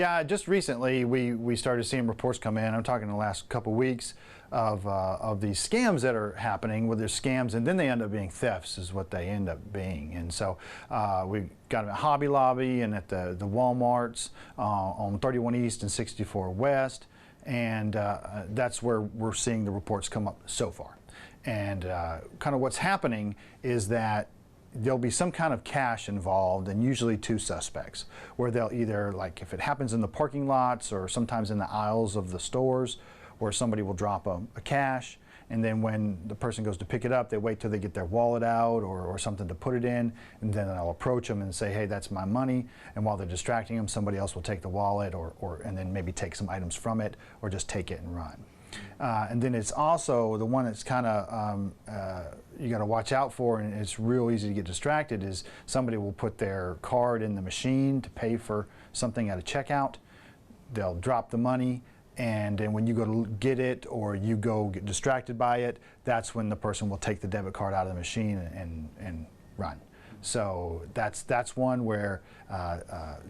Yeah, just recently we started seeing reports come in. I'm talking the last couple weeks of these scams that are happening, where there's scams and then they end up being thefts is what they end up being. And so we've got them at Hobby Lobby and at the Walmarts on 31 East and 64 West. And that's where we're seeing the reports come up so far. And kind of what's happening is that there'll be some kind of cash involved, and usually two suspects, where they'll either, like if it happens in the parking lots or sometimes in the aisles of the stores, where somebody will drop a cash, and then when the person goes to pick it up, they wait till they get their wallet out or something to put it in, and then they'll approach them and say, hey, that's my money. And while they're distracting them, somebody else will take the wallet and then maybe take some items from it or just take it and run. And then it's also the one that's kind of you got to watch out for, and it's real easy to get distracted, is somebody will put their card in the machine to pay for something at a checkout. They'll drop the money, and then when you go to get it or you go get distracted by it, that's when the person will take the debit card out of the machine and run. So that's one where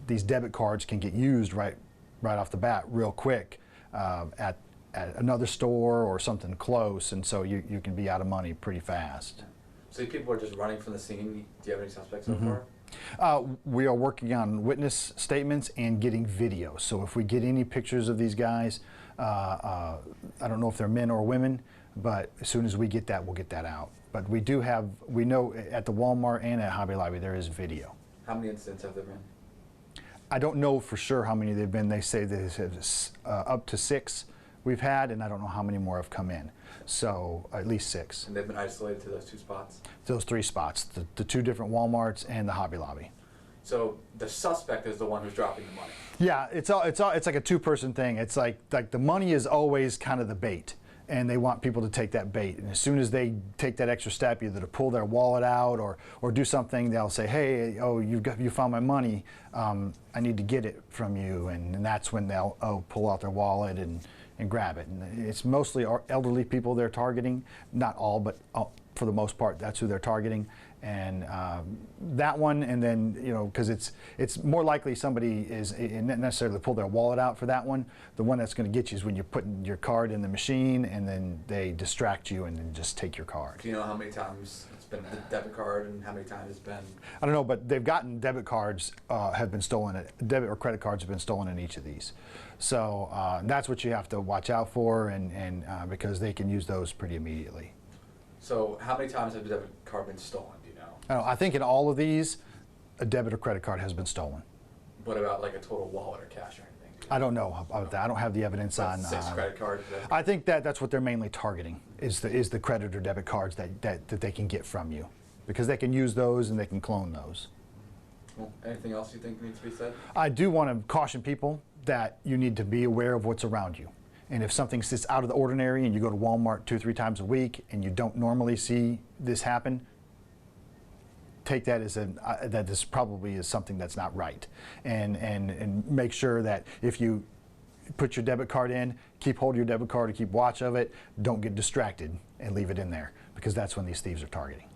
these debit cards can get used right off the bat real quick at another store or something close, and so you can be out of money pretty fast. So people are just running from the scene. Do you have any suspects so far? We are working on witness statements and getting video. So if we get any pictures of these guys, I don't know if they're men or women, but as soon as we get that, we'll get that out. But we know at the Walmart and at Hobby Lobby there is video. How many incidents have there been? I don't know for sure how many they've been. They say there's up to 6 we've had, and I don't know how many more have come in. So at least 6. And they've been isolated to those 2 spots? Those 3 spots, the 2 different Walmarts and the Hobby Lobby. So the suspect is the one who's dropping the money? Yeah, it's like a 2-person thing. It's like the money is always kind of the bait, and they want people to take that bait. And as soon as they take that extra step, either to pull their wallet out or do something, they'll say, hey, oh, you found my money, I need to get it from you. And that's when they'll pull out their wallet and grab it. And it's mostly elderly people they're targeting, not all, but for the most part, that's who they're targeting. And that one, and then, because it's more likely somebody is not necessarily pull their wallet out for that one. The one that's going to get you is when you're putting your card in the machine and then they distract you and then just take your card. Do you know how many times it's been the debit card and how many times it's been? I don't know, but they've gotten debit cards have been stolen. Debit or credit cards have been stolen in each of these. So that's what you have to watch out for, and because they can use those pretty immediately. So how many times have the debit card been stolen, do you know? I think in all of these, a debit or credit card has been stolen. What about like a total wallet or cash or anything? I don't know about that. I don't have the evidence on 6 credit cards? I think that's what they're mainly targeting, is the credit or debit cards that they can get from you, because they can use those and they can clone those. Well, anything else you think needs to be said? I do want to caution people that you need to be aware of what's around you. And if something sits out of the ordinary and you go to Walmart 2 or 3 times a week and you don't normally see this happen, take that as that this probably is something that's not right. And make sure that if you put your debit card in, keep hold of your debit card or keep watch of it. Don't get distracted and leave it in there, because that's when these thieves are targeting.